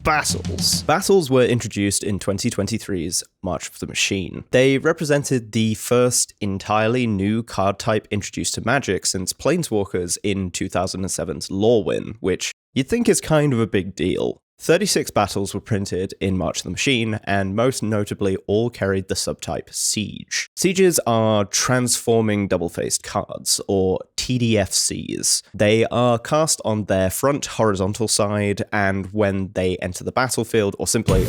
Battles. Battles were introduced in 2023's March of the Machine. They represented the first entirely new card type introduced to Magic since Planeswalkers in 2007's Lorwyn, which you'd think is kind of a big deal. 36 battles were printed in March of the Machine, and most notably all carried the subtype Siege. Sieges are transforming double-faced cards, or TDFCs. They are cast on their front horizontal side, and when they enter the battlefield, or simply...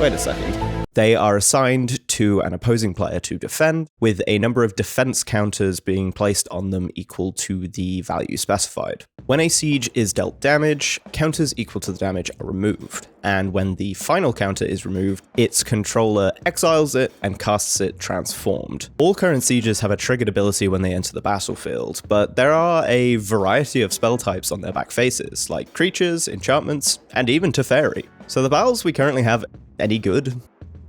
Wait a second. They are assigned to an opposing player to defend, with a number of defense counters being placed on them equal to the value specified. When a siege is dealt damage, counters equal to the damage are removed, and when the final counter is removed, its controller exiles it and casts it transformed. All current sieges have a triggered ability when they enter the battlefield, but there are a variety of spell types on their back faces, like creatures, enchantments, and even Teferi. So the battles we currently have, any good?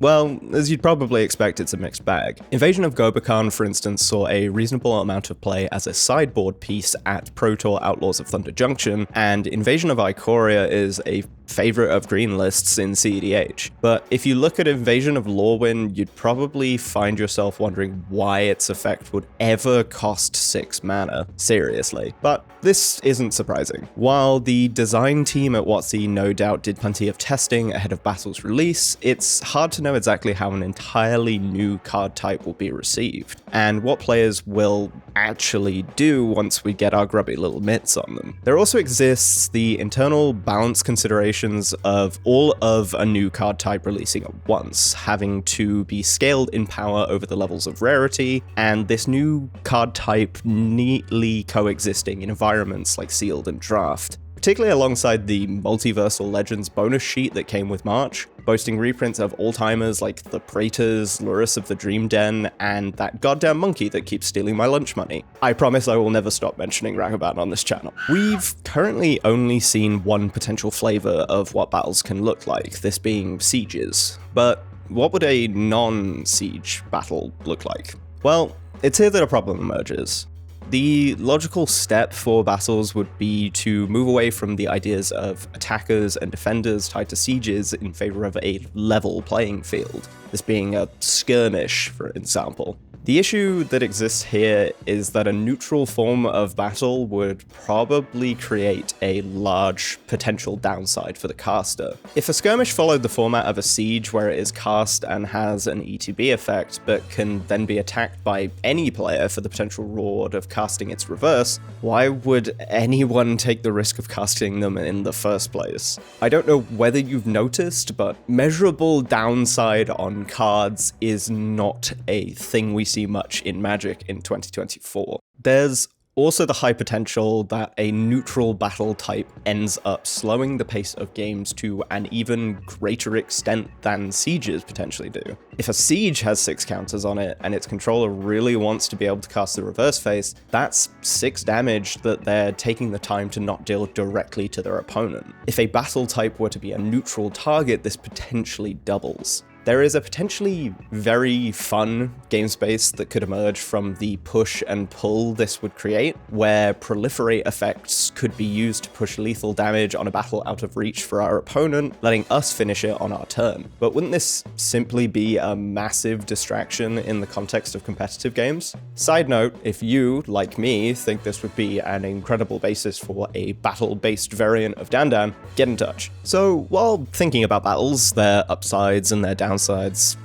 Well, as you'd probably expect, it's a mixed bag. Invasion of Gobekhan, for instance, saw a reasonable amount of play as a sideboard piece at Pro Tour Outlaws of Thunder Junction, and Invasion of Ikoria is a favorite of green lists in CEDH. But if you look at Invasion of Lorwyn, you'd probably find yourself wondering why its effect would ever cost 6 mana. Seriously. But this isn't surprising. While the design team at WotC no doubt did plenty of testing ahead of Battle's release, it's hard to know exactly how an entirely new card type will be received, and what players will actually do once we get our grubby little mitts on them. There also exists the internal balance considerations of all of a new card type releasing at once, having to be scaled in power over the levels of rarity, and this new card type neatly coexisting in environments like Sealed and Draft. Particularly alongside the Multiversal Legends bonus sheet that came with March, boasting reprints of all-timers like the Praetors, Lurrus of the Dream Den, and that goddamn monkey that keeps stealing my lunch money. I promise I will never stop mentioning Ragavan on this channel. We've currently only seen one potential flavor of what battles can look like, this being sieges. But what would a non-siege battle look like? Well, it's here that a problem emerges. The logical step for battles would be to move away from the ideas of attackers and defenders tied to sieges in favor of a level playing field, this being a skirmish, for example. The issue that exists here is that a neutral form of battle would probably create a large potential downside for the caster. If a skirmish followed the format of a siege where it is cast and has an ETB effect, but can then be attacked by any player for the potential reward of casting its reverse, why would anyone take the risk of casting them in the first place? I don't know whether you've noticed, but measurable downside on cards is not a thing we see much in Magic in 2024. There's also the high potential that a neutral battle type ends up slowing the pace of games to an even greater extent than sieges potentially do. If a siege has 6 counters on it and its controller really wants to be able to cast the reverse face, that's 6 damage that they're taking the time to not deal directly to their opponent. If a battle type were to be a neutral target, this potentially doubles. There is a potentially very fun game space that could emerge from the push and pull this would create, where proliferate effects could be used to push lethal damage on a battle out of reach for our opponent, letting us finish it on our turn. But wouldn't this simply be a massive distraction in the context of competitive games? Side note, if you, like me, think this would be an incredible basis for a battle-based variant of Dandan, get in touch. So, while thinking about battles, their upsides and their downsides,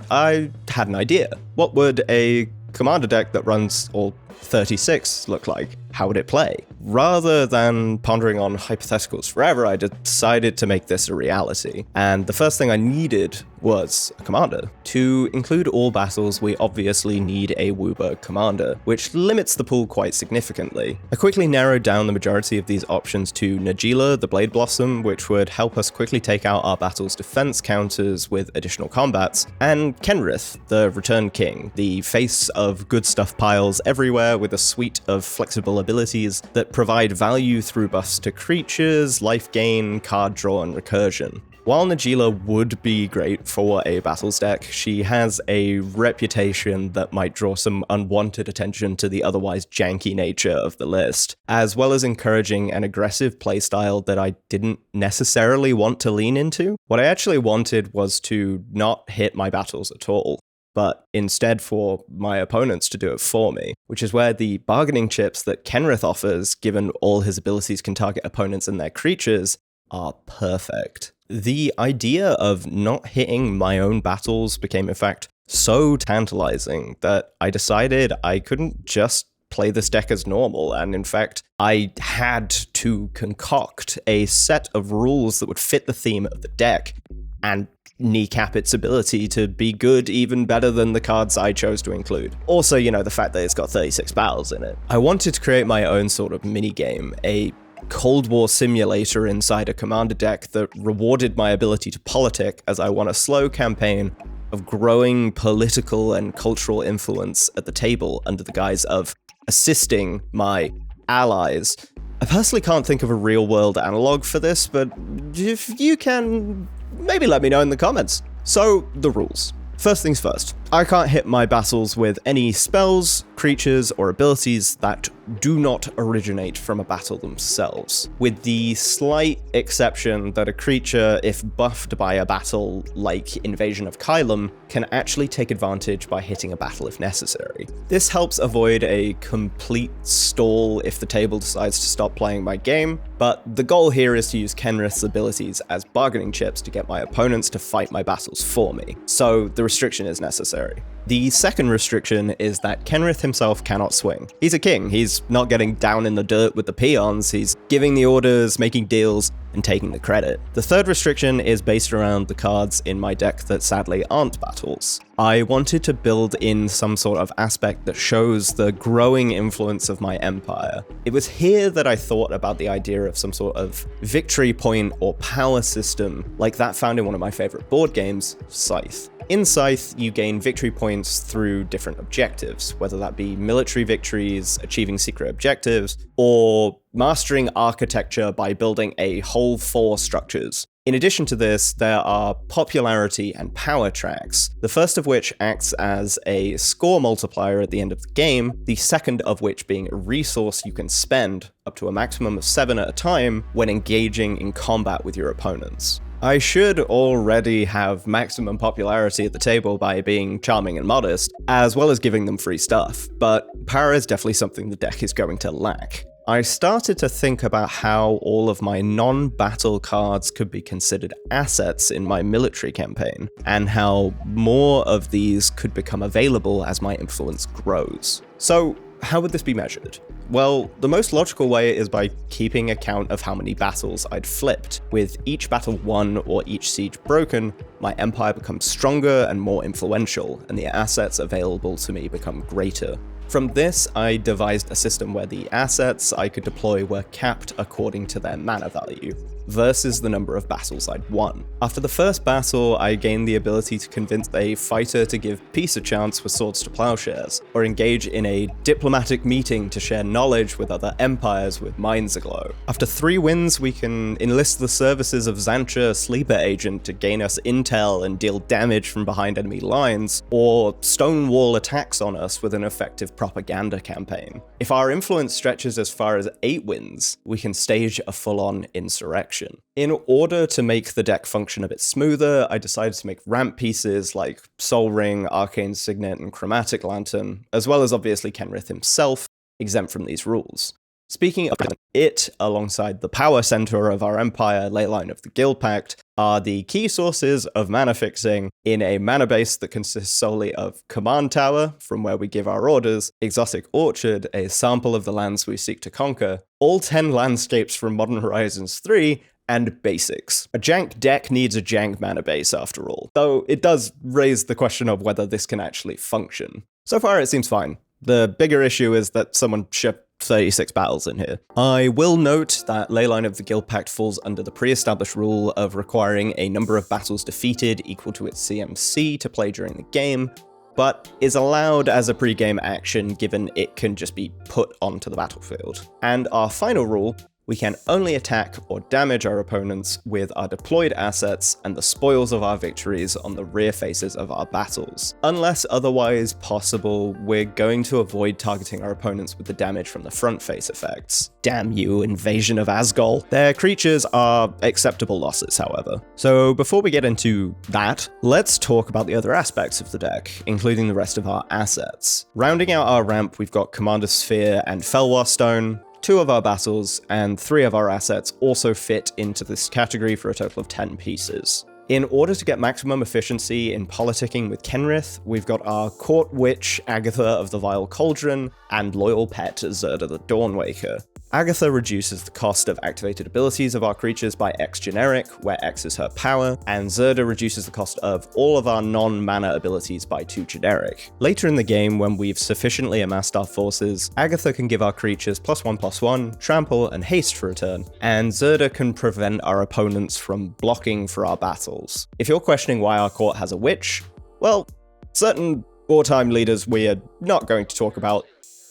I had an idea. What would a commander deck that runs all 36 look like? How would it play? Rather than pondering on hypotheticals forever, I decided to make this a reality. And the first thing I needed was a commander. To include all battles, we obviously need a WUBA commander, which limits the pool quite significantly. I quickly narrowed down the majority of these options to Najeela, the Blade Blossom, which would help us quickly take out our battle's defense counters with additional combats, and Kenrith, the Return King, the face of good stuff piles everywhere with a suite of flexible abilities that provide value through buffs to creatures, life gain, card draw, and recursion. While Najeela would be great for a battles deck. She has a reputation that might draw some unwanted attention to the otherwise janky nature of the list, as well as encouraging an aggressive playstyle that I didn't necessarily want to lean into. What I actually wanted was to not hit my battles at all, but instead for my opponents to do it for me, which is where the bargaining chips that Kenrith offers, given all his abilities can target opponents and their creatures, are perfect. The idea of not hitting my own battles became, in fact, so tantalizing that I decided I couldn't just play this deck as normal, and in fact, I had to concoct a set of rules that would fit the theme of the deck and kneecap its ability to be good even better than the cards I chose to include. Also, the fact that it's got 36 battles in it. I wanted to create my own sort of minigame, a Cold War simulator inside a commander deck that rewarded my ability to politic, as I won a slow campaign of growing political and cultural influence at the table under the guise of assisting my allies. I personally can't think of a real-world analog for this, but if you can, maybe let me know in the comments. So, the rules. First things first, I can't hit my battles with any spells, creatures, or abilities that do not originate from a battle themselves, with the slight exception that a creature, if buffed by a battle like Invasion of Kylum, can actually take advantage by hitting a battle if necessary. This helps avoid a complete stall if the table decides to stop playing my game, but the goal here is to use Kenrith's abilities as bargaining chips to get my opponents to fight my battles for me, so the restriction is necessary. The second restriction is that Kenrith himself cannot swing. He's a king, he's not getting down in the dirt with the peons, he's giving the orders, making deals, and taking the credit. The third restriction is based around the cards in my deck that sadly aren't battles. I wanted to build in some sort of aspect that shows the growing influence of my empire. It was here that I thought about the idea of some sort of victory point or power system, like that found in one of my favorite board games, Scythe. In Scythe, you gain victory points through different objectives, whether that be military victories, achieving secret objectives, or mastering architecture by building a whole 4 structures. In addition to this, there are popularity and power tracks, the first of which acts as a score multiplier at the end of the game, the second of which being a resource you can spend up to a maximum of 7 at a time when engaging in combat with your opponents. I should already have maximum popularity at the table by being charming and modest, as well as giving them free stuff, but power is definitely something the deck is going to lack. I started to think about how all of my non-battle cards could be considered assets in my military campaign, and how more of these could become available as my influence grows. So, how would this be measured? Well, the most logical way is by keeping account of how many battles I'd flipped. With each battle won or each siege broken, my empire becomes stronger and more influential, and the assets available to me become greater. From this, I devised a system where the assets I could deploy were capped according to their mana value, versus the number of battles I'd won. After the first battle, I gained the ability to convince a fighter to give peace a chance with swords to plowshares, or engage in a diplomatic meeting to share knowledge with other empires with minds aglow. After 3 wins, we can enlist the services of Xantra, Sleeper Agent, to gain us intel and deal damage from behind enemy lines, or stonewall attacks on us with an effective propaganda campaign. If our influence stretches as far as 8 wins, we can stage a full-on insurrection. In order to make the deck function a bit smoother, I decided to make ramp pieces like Soul Ring, Arcane Signet, and Chromatic Lantern, as well as obviously Kenrith himself, exempt from these rules. Speaking of it, alongside the power center of our empire, Leyline of the Guildpact, are the key sources of mana fixing in a mana base that consists solely of Command Tower, from where we give our orders, Exotic Orchard, a sample of the lands we seek to conquer, all 10 landscapes from Modern Horizons 3, and basics. A jank deck needs a jank mana base after all, though it does raise the question of whether this can actually function. So far it seems fine. The bigger issue is that someone shipped 36 battles in here. I will note that Leyline of the Guildpact falls under the pre-established rule of requiring a number of battles defeated equal to its CMC to play during the game, but is allowed as a pre-game action given it can just be put onto the battlefield. And our final rule We can only attack or damage our opponents with our deployed assets and the spoils of our victories on the rear faces of our battles. Unless otherwise possible, we're going to avoid targeting our opponents with the damage from the front face effects. Damn you, Invasion of Asgol. Their creatures are acceptable losses, however. So before we get into that, let's talk about the other aspects of the deck, including the rest of our assets. Rounding out our ramp, we've got Commander Sphere and Felwar Stone. 2 of our battles and 3 of our assets also fit into this category for a total of 10 pieces. In order to get maximum efficiency in politicking with Kenrith, we've got our Court Witch, Agatha of the Vile Cauldron, and loyal pet Zerda the Dawnwaker. Agatha reduces the cost of activated abilities of our creatures by X generic, where X is her power, and Zerda reduces the cost of all of our non-mana abilities by 2 generic. Later in the game, when we've sufficiently amassed our forces, Agatha can give our creatures +1/+1, trample, and haste for a turn, and Zerda can prevent our opponents from blocking for our battles. If you're questioning why our court has a witch, well, certain wartime leaders we are not going to talk about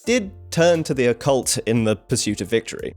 did turn to the occult in the pursuit of victory.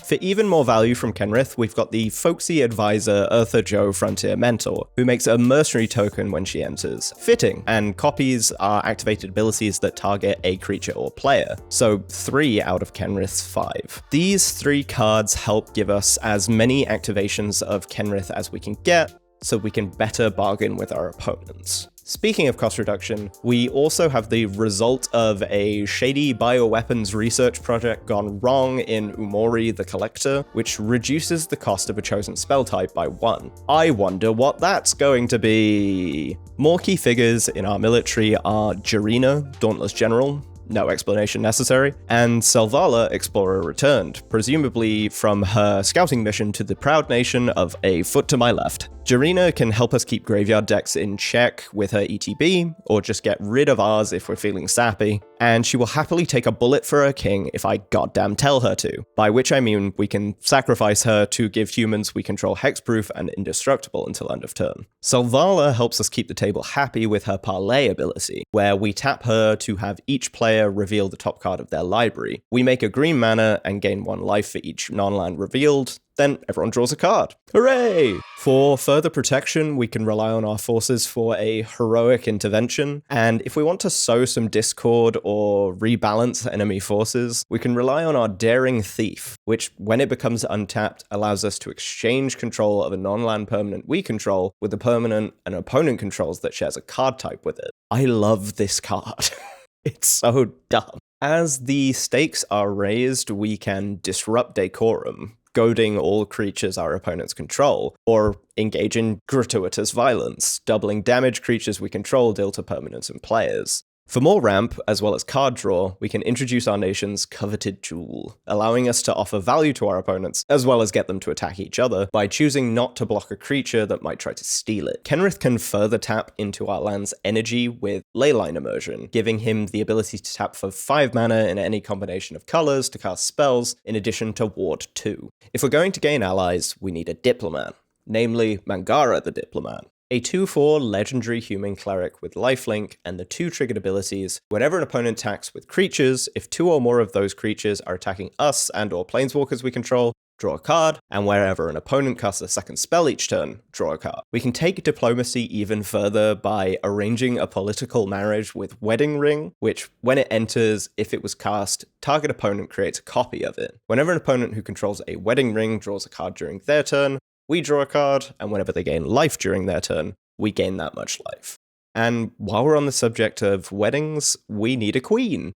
For even more value from Kenrith, we've got the folksy advisor Eartha Jo Frontier Mentor, who makes a mercenary token when she enters. Fitting, and copies are activated abilities that target a creature or player, so 3 out of Kenrith's 5. These 3 cards help give us as many activations of Kenrith as we can get, so we can better bargain with our opponents. Speaking of cost reduction, we also have the result of a shady bioweapons research project gone wrong in Umori the Collector, which reduces the cost of a chosen spell type by 1. I wonder what that's going to be. More key figures in our military are Jarina, Dauntless General, no explanation necessary, and Selvala, Explorer Returned, presumably from her scouting mission to the proud nation of A Foot to My Left. Jarina can help us keep graveyard decks in check with her ETB, or just get rid of ours if we're feeling sappy, and she will happily take a bullet for her king if I goddamn tell her to, by which I mean we can sacrifice her to give humans we control hexproof and indestructible until end of turn. Selvala helps us keep the table happy with her Parlay ability, where we tap her to have each player reveal the top card of their library. We make a green mana and gain 1 life for each non-land revealed, then everyone draws a card. Hooray! For further protection, we can rely on our forces for a heroic intervention, and if we want to sow some discord or rebalance enemy forces, we can rely on our Daring Thief, which, when it becomes untapped, allows us to exchange control of a non-land permanent we control with a permanent an opponent controls that shares a card type with it. I love this card. It's so dumb. As the stakes are raised, we can disrupt decorum, goading all creatures our opponents control, or engage in gratuitous violence, doubling damage creatures we control deal to permanents and players. For more ramp, as well as card draw, we can introduce our nation's coveted jewel, allowing us to offer value to our opponents, as well as get them to attack each other, by choosing not to block a creature that might try to steal it. Kenrith can further tap into our land's energy with Leyline Immersion, giving him the ability to tap for 5 mana in any combination of colors to cast spells, in addition to Ward 2. If we're going to gain allies, we need a Diplomat, namely Mangara the Diplomat. A 2/4 legendary human cleric with lifelink and the 2 triggered abilities. Whenever an opponent attacks with creatures, if 2 or more of those creatures are attacking us and or planeswalkers we control, draw a card, and wherever an opponent casts a second spell each turn, draw a card. We can take diplomacy even further by arranging a political marriage with Wedding Ring, which, when it enters, if it was cast, target opponent creates a copy of it. Whenever an opponent who controls a Wedding Ring draws a card during their turn, we draw a card, and whenever they gain life during their turn, we gain that much life. And while we're on the subject of weddings, we need a queen.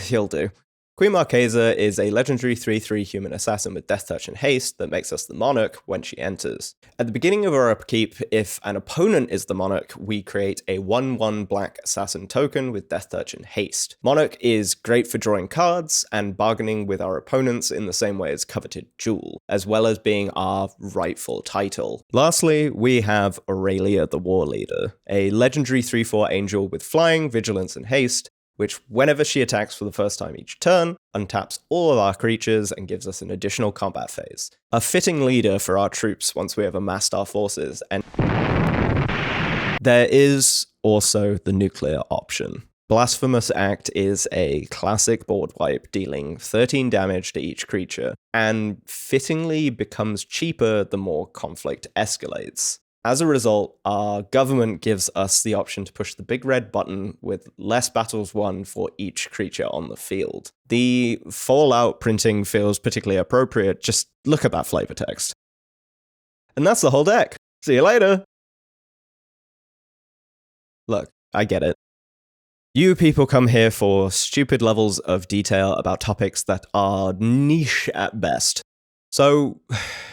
You'll do. Queen Marquesa is a legendary 3/3 human assassin with Death Touch and Haste that makes us the Monarch when she enters. At the beginning of our upkeep, if an opponent is the Monarch, we create a 1/1 black assassin token with Death Touch and Haste. Monarch is great for drawing cards and bargaining with our opponents in the same way as Coveted Jewel, as well as being our rightful title. Lastly, we have Aurelia the War Leader, a legendary 3/4 angel with flying, vigilance, and haste, which, whenever she attacks for the first time each turn, untaps all of our creatures and gives us an additional combat phase. A fitting leader for our troops once we have amassed our forces, and there is also the nuclear option. Blasphemous Act is a classic board wipe, dealing 13 damage to each creature, and fittingly becomes cheaper the more conflict escalates. As a result, our government gives us the option to push the big red button with less battles won for each creature on the field. The Fallout printing feels particularly appropriate, just look at that flavor text. And that's the whole deck. See you later! Look, I get it. You people come here for stupid levels of detail about topics that are niche at best. So,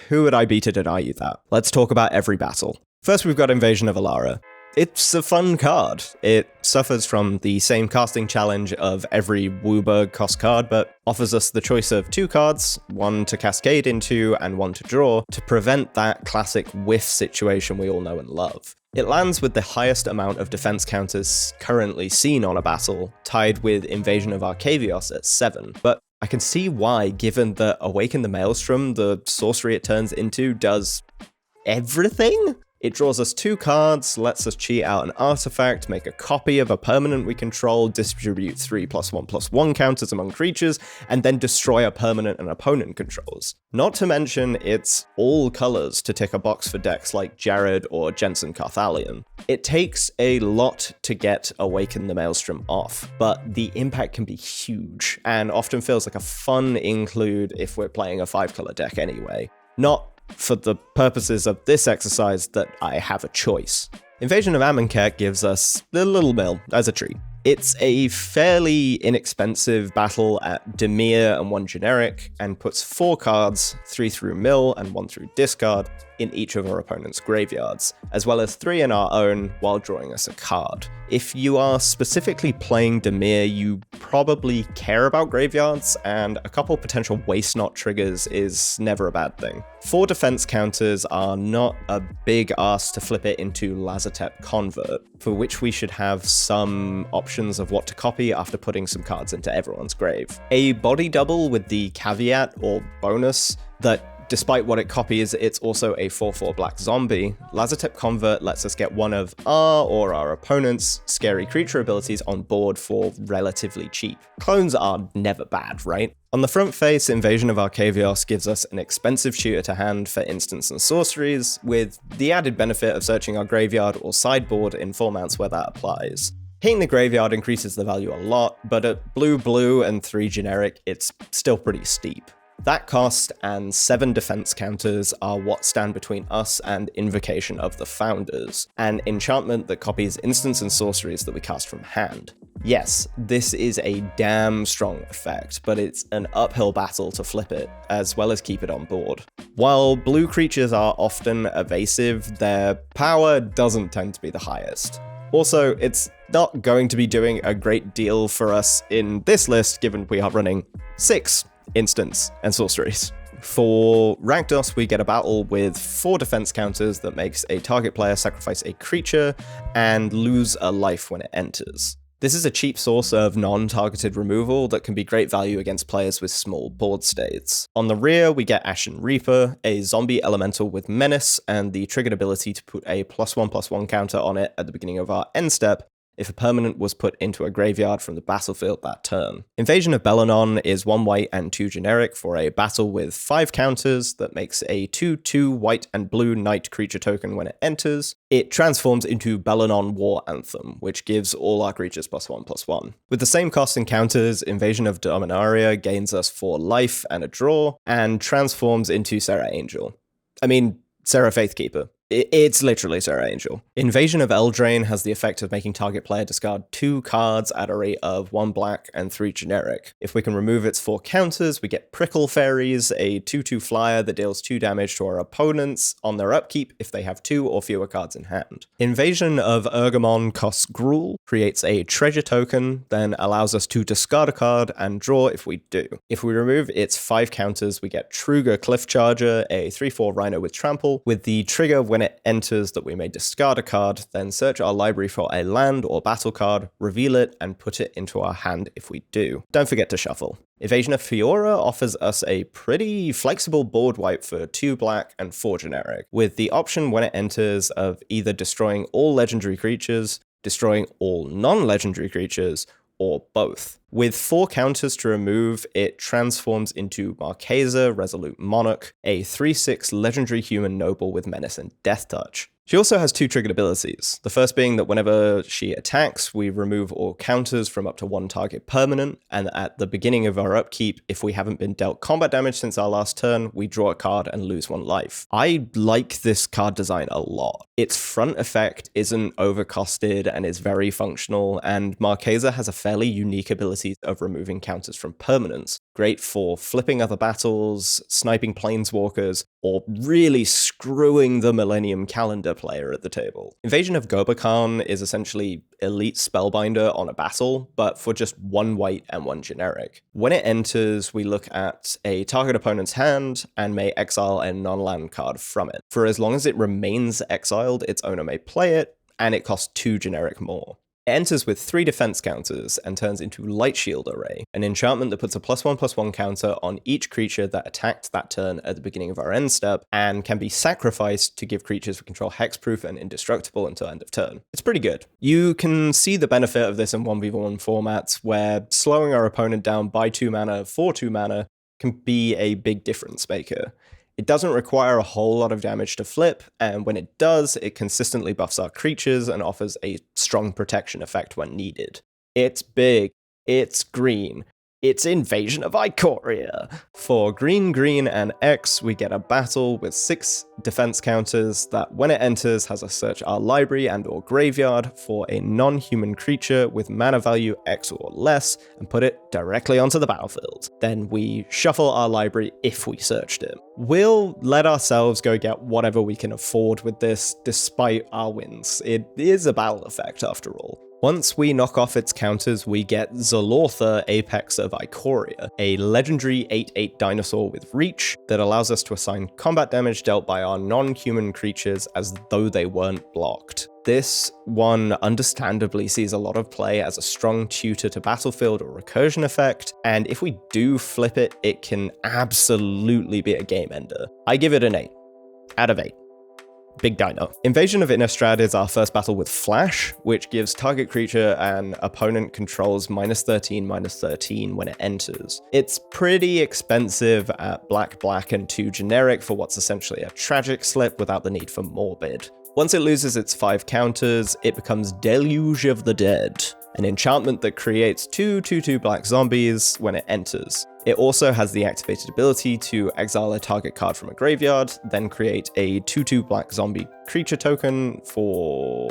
who would I be to deny you that? Let's talk about every battle. First, we've got Invasion of Alara. It's a fun card. It suffers from the same casting challenge of every Wooburg cost card, but offers us the choice of 2 cards, one to cascade into and one to draw, to prevent that classic whiff situation we all know and love. It lands with the highest amount of defense counters currently seen on a battle, tied with Invasion of Arcavios at 7, but I can see why, given that Awaken the Maelstrom, the sorcery it turns into, does everything? It draws us 2 cards, lets us cheat out an artifact, make a copy of a permanent we control, distribute 3+1/+1 counters among creatures, and then destroy a permanent an opponent controls. Not to mention, it's all colors to tick a box for decks like Jared or Jensen Carthalion. It takes a lot to get Awaken the Maelstrom off, but the impact can be huge, and often feels like a fun include if we're playing a 5-color deck anyway. Not for the purposes of this exercise that I have a choice. Invasion of Amonkhet gives us the Little Mill as a treat. It's a fairly inexpensive battle at Dimir and 1 generic, and puts 4 cards, 3 through mill and 1 through discard, in each of our opponent's graveyards, as well as 3 in our own while drawing us a card. If you are specifically playing Dimir, you probably care about graveyards, and a couple potential Waste Not triggers is never a bad thing. 4 defense counters are not a big ask to flip it into Lazotep Convert, for which we should have some options of what to copy after putting some cards into everyone's grave. A body double with the caveat or bonus that despite what it copies, it's also a 4/4 black zombie. Lazotep Convert lets us get one of our or our opponent's scary creature abilities on board for relatively cheap. Clones are never bad, right? On the front face, Invasion of Arcavios gives us an expensive shooter to hand for instants and sorceries, with the added benefit of searching our graveyard or sideboard in formats where that applies. Hitting the graveyard increases the value a lot, but at blue and 3 generic, it's still pretty steep. That cost and 7 defense counters are what stand between us and Invocation of the Founders, an enchantment that copies instants and sorceries that we cast from hand. Yes, this is a damn strong effect, but it's an uphill battle to flip it, as well as keep it on board. While blue creatures are often evasive, their power doesn't tend to be the highest. Also, it's not going to be doing a great deal for us in this list, given we are running 6 instants and sorceries. For Rakdos, we get a battle with 4 defense counters that makes a target player sacrifice a creature and lose a life when it enters. This is a cheap source of non-targeted removal that can be great value against players with small board states. On the rear, we get Ashen Reaper, a zombie elemental with menace, and the triggered ability to put a +1/+1 counter on it at the beginning of our end step, if a permanent was put into a graveyard from the battlefield that turn. Invasion of Belanon is 1 white and 2 generic for a battle with 5 counters that makes a 2/2 white and blue knight creature token when it enters. It transforms into Belanon War Anthem, which gives all our creatures +1/+1. With the same cost and counters, Invasion of Dominaria gains us 4 life and a draw, and transforms into Serra Angel. Serra Faithkeeper. It's literally Serra Angel. Invasion of Eldraine has the effect of making target player discard 2 cards at a rate of 1 black and 3 generic. If we can remove its 4 counters, we get Prickle Fairies, a 2/2 flyer that deals 2 damage to our opponents on their upkeep if they have 2 or fewer cards in hand. Invasion of Urgamon costs Gruul, creates a treasure token, then allows us to discard a card and draw if we do. If we remove its 5 counters, we get Truger Cliffcharger, a 3/4 Rhino with Trample, with the trigger when it enters that we may discard a card, then search our library for a land or battle card, reveal it, and put it into our hand if we do. Don't forget to shuffle. Invasion of Fiora offers us a pretty flexible board wipe for 2 black and 4 generic, with the option when it enters of either destroying all legendary creatures, destroying all non-legendary creatures, or both. With 4 counters to remove, it transforms into Marquesa, Resolute Monarch, a 3/6 legendary human noble with Menace and Death Touch. She also has 2 triggered abilities, the first being that whenever she attacks, we remove all counters from up to 1 target permanent, and at the beginning of our upkeep, if we haven't been dealt combat damage since our last turn, we draw a card and lose 1 life. I like this card design a lot. Its front effect isn't overcosted and is very functional, and Marquesa has a fairly unique ability of removing counters from permanents. Great for flipping other battles, sniping planeswalkers, or really screwing the Millennium Calendar player at the table. Invasion of Gobakhan is essentially Elite Spellbinder on a battle, but for just 1 white and 1 generic. When it enters, we look at a target opponent's hand and may exile a non-land card from it. For as long as it remains exiled, its owner may play it, and it costs 2 generic more. It enters with 3 defense counters and turns into Light Shield Array, an enchantment that puts a +1/+1 counter on each creature that attacked that turn at the beginning of our end step, and can be sacrificed to give creatures we control hexproof and indestructible until end of turn. It's pretty good. You can see the benefit of this in 1v1 formats, where slowing our opponent down by 2 mana for 2 mana can be a big difference maker. It doesn't require a whole lot of damage to flip, and when it does, it consistently buffs our creatures and offers a strong protection effect when needed. It's big, it's green, it's Invasion of Ikoria! For green, and X, we get a battle with 6 defense counters that, when it enters, has us search our library and or graveyard for a non-human creature with mana value X or less, and put it directly onto the battlefield. Then we shuffle our library if we searched it. We'll let ourselves go get whatever we can afford with this, despite our wins. It is a battle effect, after all. Once we knock off its counters, we get Zalortha, Apex of Ikoria, a legendary 8/8 dinosaur with reach that allows us to assign combat damage dealt by our non-human creatures as though they weren't blocked. This one understandably sees a lot of play as a strong tutor to battlefield or recursion effect, and if we do flip it, it can absolutely be a game ender. I give it an 8 out of 8. Big dino. Invasion of Innistrad is our first battle with Flash, which gives target creature an opponent controls -13/-13 when it enters. It's pretty expensive at black, and 2 generic for what's essentially a tragic slip without the need for morbid. Once it loses its 5 counters, it becomes Deluge of the Dead, an enchantment that creates 2/2/2 black zombies when it enters. It also has the activated ability to exile a target card from a graveyard, then create a 2/2 black zombie creature token for...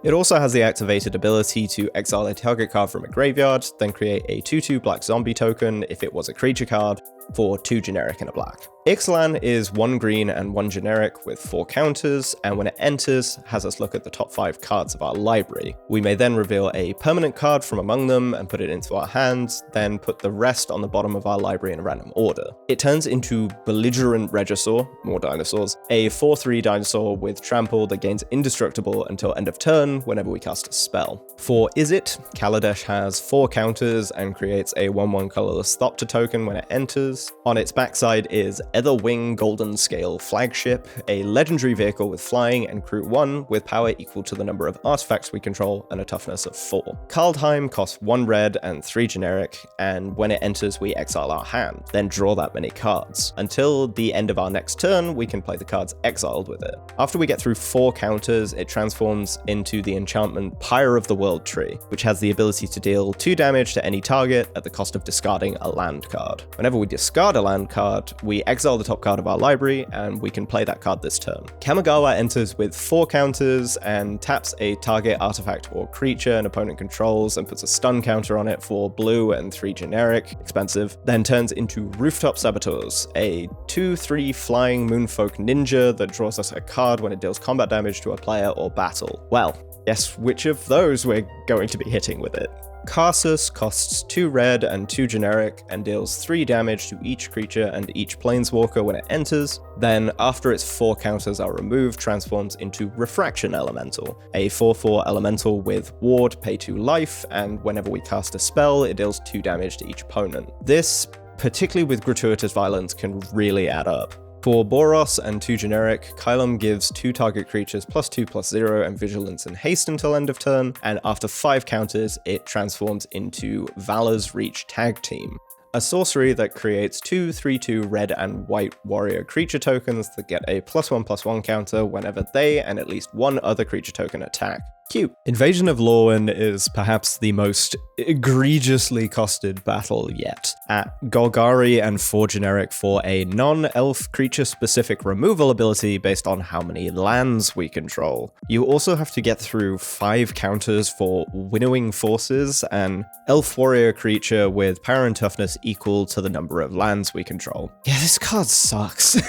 It also has the activated ability to exile a target card from a graveyard, then create a 2/2 black zombie token if it was a creature card, for 2 generic and a black. Ixalan is 1 green and 1 generic with 4 counters, and when it enters, has us look at the top 5 cards of our library. We may then reveal a permanent card from among them and put it into our hands, then put the rest on the bottom of our library in a random order. It turns into Belligerent Regisaur, more dinosaurs, a 4/3 dinosaur with trample that gains indestructible until end of turn whenever we cast a spell. For Izzet, Kaladesh has 4 counters and creates a 1/1 colorless Thopter token when it enters. On its backside is Etherwing Golden Scale Flagship, a legendary vehicle with flying and crew 1 with power equal to the number of artifacts we control and a toughness of 4. Kaldheim costs 1 red and 3 generic, and when it enters we exile our hand, then draw that many cards. Until the end of our next turn, we can play the cards exiled with it. After we get through 4 counters, it transforms into the enchantment Pyre of the World Tree, which has the ability to deal 2 damage to any target at the cost of discarding a land card. Whenever we discard a land card, we exile the top card of our library, and we can play that card this turn. Kamigawa enters with 4 counters and taps a target artifact or creature an opponent controls and puts a stun counter on it for blue and 3 generic, expensive, then turns into Rooftop Saboteurs, a 2/3 flying moonfolk ninja that draws us a card when it deals combat damage to a player or battle. Well, guess which of those we're going to be hitting with it. Karsus costs 2 red and 2 generic and deals 3 damage to each creature and each planeswalker when it enters, then after its 4 counters are removed, transforms into Refraction Elemental, a 4/4 elemental with ward, pay 2 life, and whenever we cast a spell, it deals 2 damage to each opponent. This, particularly with Gratuitous Violence, can really add up. For Boros and 2 generic, Kylum gives 2 target creatures +2/+0 and Vigilance and Haste until end of turn, and after 5 counters, it transforms into Valor's Reach Tag Team, a sorcery that creates 2 3/2 red and white warrior creature tokens that get a +1/+1 counter whenever they and at least one other creature token attack. Cute. Invasion of Lorwyn is perhaps the most egregiously costed battle yet. At Golgari and 4 generic for a non-elf creature-specific removal ability based on how many lands we control. You also have to get through 5 counters for Winnowing Forces, an elf warrior creature with power and toughness equal to the number of lands we control. Yeah, this card sucks.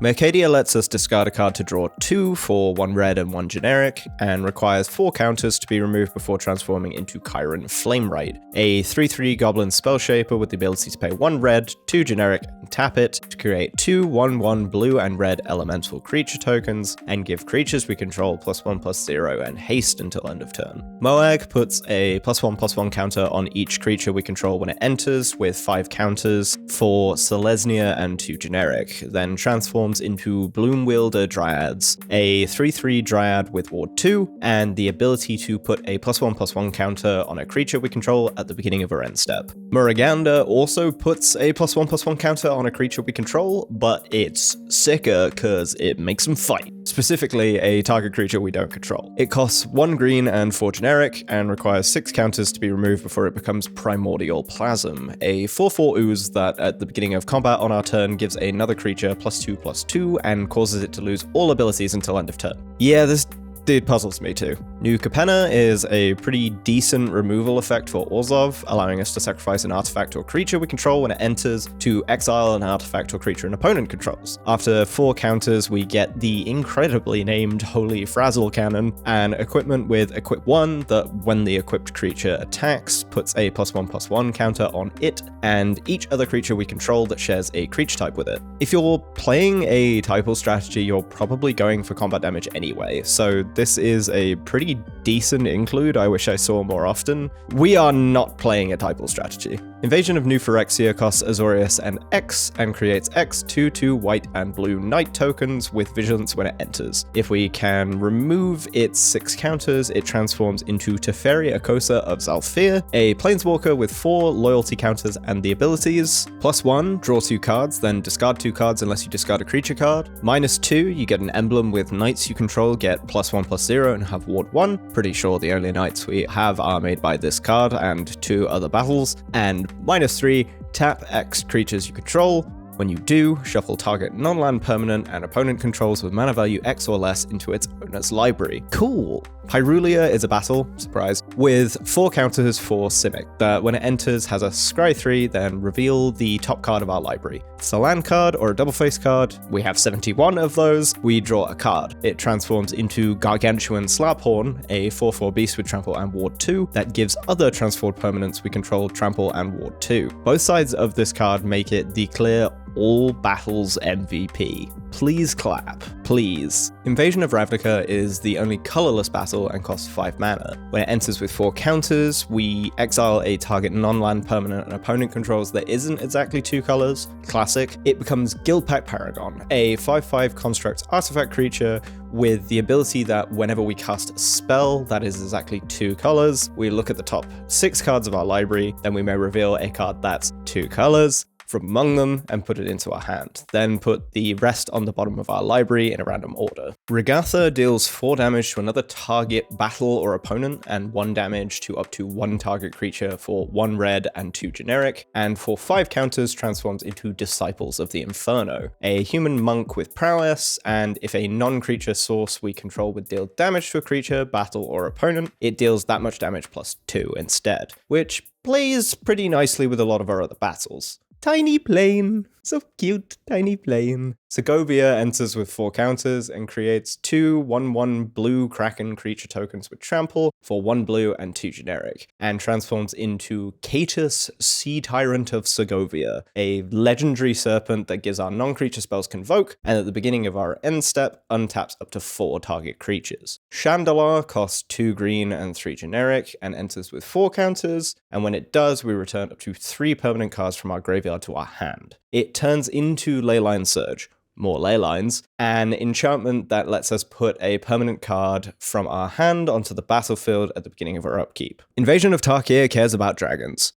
Mercadia lets us discard a card to draw 2 for 1 red and 1 generic, and requires 4 counters to be removed before transforming into Chiron Flamewright, a 3/3 goblin spell shaper with the ability to pay 1 red, 2 generic, and tap it to create 2 1/1 blue and red elemental creature tokens, and give creatures we control +1/+0 and haste until end of turn. Moag puts a +1/+1 counter on each creature we control when it enters, with 5 counters for Selesnya and 2 generic, then transforms into Bloomwielder Dryads, a 3/3 Dryad with Ward 2, and the ability to put a +1/+1 counter on a creature we control at the beginning of our end step. Muraganda also puts a +1/+1 counter on a creature we control, but it's sicker because it makes them fight. Specifically, a target creature we don't control. It costs 1 green and 4 generic, and requires 6 counters to be removed before it becomes Primordial Plasm, a 4/4 ooze that at the beginning of combat on our turn gives another creature +2/+2 and causes it to lose all abilities until end of turn. Yeah, this dude puzzles me too. New Capenna is a pretty decent removal effect for Orzhov, allowing us to sacrifice an artifact or creature we control when it enters to exile an artifact or creature an opponent controls. After 4 counters, we get the incredibly named Holy Frazzle Cannon, an equipment with Equip 1 that when the equipped creature attacks, puts a +1/+1 counter on it and each other creature we control that shares a creature type with it. If you're playing a typal strategy, you're probably going for combat damage anyway, so this is a pretty decent include I wish I saw more often. We are not playing a typal strategy. Invasion of New Phyrexia costs Azorius an X and creates X 2/2 white and blue knight tokens with vigilance when it enters. If we can remove its 6 counters, it transforms into Teferi Akosa of Zalfir, a planeswalker with 4 loyalty counters and the abilities +1, draw 2 cards, then discard 2 cards unless you discard a creature card. -2, you get an emblem with knights you control get +1/+0 and have ward 1. Pretty sure the only knights we have are made by this card and 2 other battles. And -3, tap X creatures you control. When you do, shuffle target non-land permanent and opponent controls with mana value X or less into its owner's library. Cool! Pyrulia is a battle, surprise, with 4 counters for Simic, that when it enters has a scry 3, then reveal the top card of our library. If it's a land card or a double face card, we have 71 of those, we draw a card. It transforms into Gargantuan Slaphorn, a 4/4 beast with trample and ward 2, that gives other transformed permanents we control trample and ward 2. Both sides of this card make it the clear all battles MVP. Please clap. Please. Invasion of Ravnica is the only colorless battle and costs 5 mana. When it enters with 4 counters, we exile a target non-land permanent an opponent controls that isn't exactly 2 colors. Classic. It becomes Guildpact Paragon, a 5/5 construct artifact creature with the ability that whenever we cast a spell that is exactly 2 colors, we look at the top 6 cards of our library, then we may reveal a card that's 2 colors from among them and put it into our hand, then put the rest on the bottom of our library in a random order. Regatha deals 4 damage to another target battle or opponent and 1 damage to up to 1 target creature for 1 red and 2 generic, and for 5 counters transforms into Disciples of the Inferno, a human monk with prowess, and if a non-creature source we control would deal damage to a creature, battle, or opponent, it deals that much damage +2 instead, which plays pretty nicely with a lot of our other battles. Tiny plane. So cute, tiny plane. Segovia enters with 4 counters and creates 2 1/1 blue Kraken creature tokens with trample for 1 blue and 2 generic, and transforms into Catus, Sea Tyrant of Segovia, a legendary serpent that gives our non-creature spells Convoke, and at the beginning of our end step, untaps up to 4 target creatures. Chandalar costs 2 green and 3 generic, and enters with 4 counters, and when it does, we return up to 3 permanent cards from our graveyard to our hand. It turns into Leyline Surge. more ley lines, an enchantment that lets us put a permanent card from our hand onto the battlefield at the beginning of our upkeep. Invasion of Tarkir cares about dragons.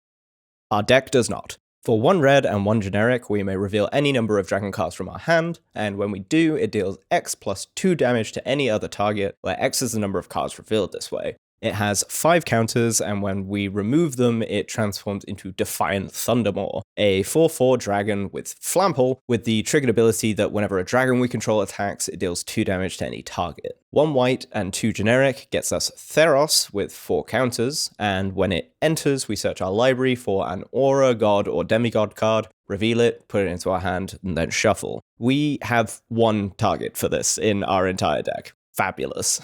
Our deck does not. For 1 red and 1 generic, we may reveal any number of dragon cards from our hand, and when we do, it deals X plus 2 damage to any other target, where X is the number of cards revealed this way. It has 5 counters, and when we remove them, it transforms into Defiant Thundermaw, a 4/4 dragon with Flample, with the triggered ability that whenever a dragon we control attacks, it deals 2 damage to any target. 1 white and 2 generic gets us Theros with 4 counters, and when it enters, we search our library for an aura, god, or demigod card, reveal it, put it into our hand, and then shuffle. We have 1 target for this in our entire deck. Fabulous.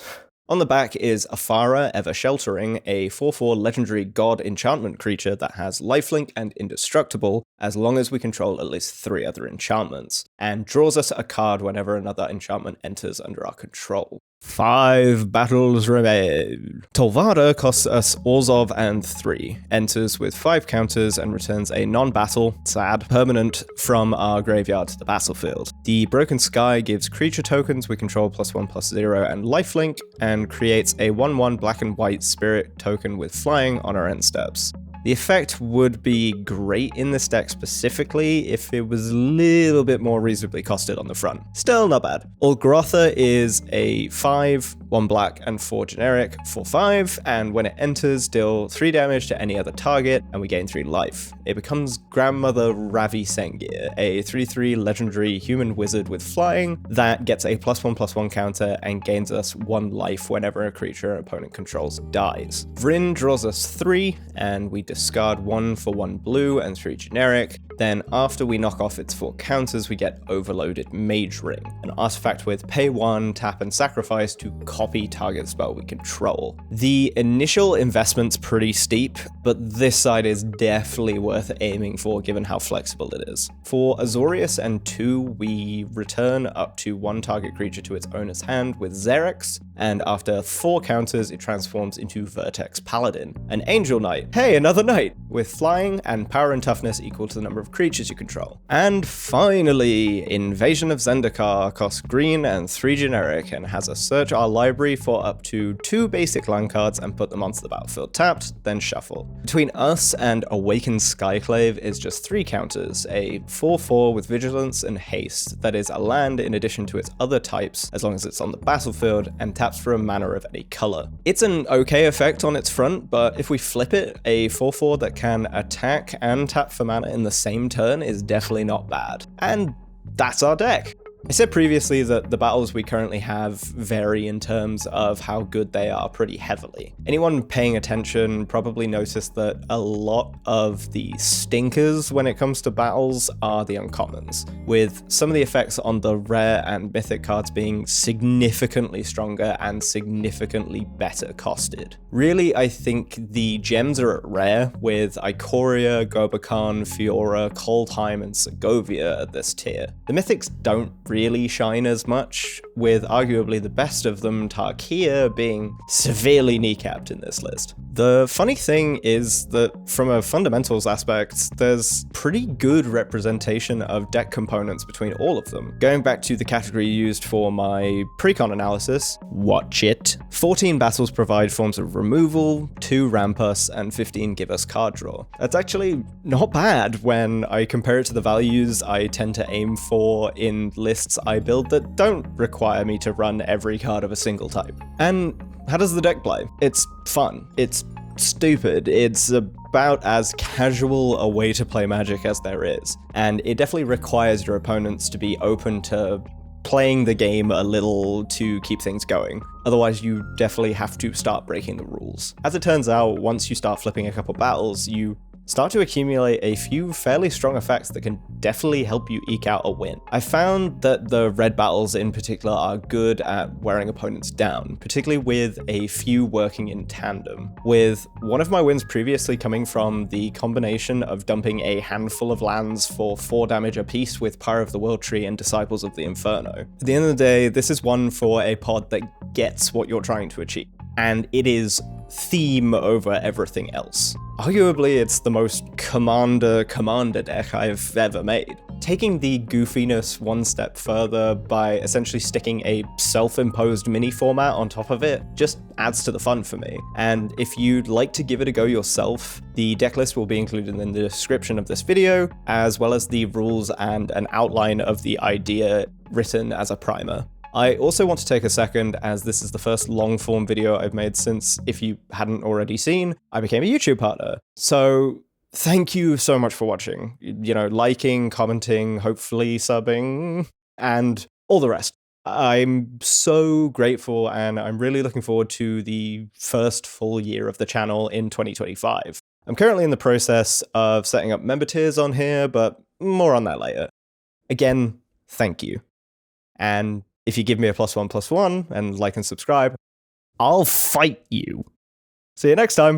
On the back is Afara, Ever Sheltering, a 4/4 legendary god enchantment creature that has lifelink and indestructible as long as we control at least 3 other enchantments, and draws us a card whenever another enchantment enters under our control. 5 battles remain. Tolvada costs us Orzhov and 3, enters with 5 counters and returns a non-battle, sad, permanent from our graveyard to the battlefield. The Broken Sky gives creature tokens we control +1/+0 and lifelink, and creates a 1/1 black and white spirit token with flying on our end steps. The effect would be great in this deck specifically if it was a little bit more reasonably costed on the front. Still not bad. Ulgrotha is a 5, 1 black and 4 generic, 4/5, and when it enters, deal 3 damage to any other target, and we gain 3 life. It becomes Grandmother Ravi Sengir, a 3/3 legendary human wizard with flying that gets a +1/+1 counter and gains us 1 life whenever a creature an opponent controls dies. Vryn draws us 3, and we discard 1 for 1 blue and 3 generic. Then after we knock off its 4 counters, we get Overloaded Mage Ring, an artifact with pay 1, tap and sacrifice to copy target spell we control. The initial investment's pretty steep, but this side is definitely worth aiming for given how flexible it is. For Azorius and 2, we return up to 1 target creature to its owner's hand with Xerix, and after 4 counters, it transforms into Vertex Paladin, an Angel Knight. Hey, another knight! With flying and power and toughness equal to the number of creatures you control. And finally, Invasion of Zendikar costs green and 3 generic, and has us search our library for up to 2 basic land cards and put them onto the battlefield tapped, then shuffle. Between us and Awakened Skyclave is just 3 counters, a 4/4 with vigilance and haste that is a land in addition to its other types as long as it's on the battlefield, and taps for a mana of any color. It's an okay effect on its front, but if we flip it, a 4/4 that can attack and tap for mana in the same turn is definitely not bad. And that's our deck. I said previously that the battles we currently have vary in terms of how good they are pretty heavily. Anyone paying attention probably noticed that a lot of the stinkers when it comes to battles are the uncommons, with some of the effects on the rare and mythic cards being significantly stronger and significantly better costed. Really, I think the gems are at rare, with Ikoria, Gobakhan, Fiora, Coldheim, and Segovia at this tier. The mythics don't really shine as much, with arguably the best of them, Tarkir, being severely kneecapped in this list. The funny thing is that from a fundamentals aspect, there's pretty good representation of deck components between all of them. Going back to the category used for my pre-con analysis, watch it. 14 battles provide forms of removal, 2 ramp us, and 15 give us card draw. That's actually not bad when I compare it to the values I tend to aim for in lists I build that don't require me to run every card of a single type. And how does the deck play? It's fun. It's stupid. It's about as casual a way to play Magic as there is. And it definitely requires your opponents to be open to playing the game a little to keep things going. Otherwise, you definitely have to start breaking the rules. As it turns out, once you start flipping a couple battles, you start to accumulate a few fairly strong effects that can definitely help you eke out a win. I found that the red battles in particular are good at wearing opponents down, particularly with a few working in tandem, with one of my wins previously coming from the combination of dumping a handful of lands for 4 damage apiece with Pyre of the World Tree and Disciples of the Inferno. At the end of the day, this is one for a pod that gets what you're trying to achieve, and it is theme over everything else. Arguably, it's the most commander deck I've ever made. taking the goofiness one step further by essentially sticking a self-imposed mini format on top of it just adds to the fun for me. And if you'd like to give it a go yourself, the deck list will be included in the description of this video, as well as the rules and an outline of the idea written as a primer. I also want to take a second, as this is the first long-form video I've made since, if you hadn't already seen, I became a YouTube partner. So thank you so much for watching. You know, liking, commenting, hopefully subbing, and all the rest. I'm so grateful, and I'm really looking forward to the first full year of the channel in 2025. I'm currently in the process of setting up member tiers on here, but more on that later. Again, thank you. And if you give me a +1+1 and like and subscribe, I'll fight you. See you next time.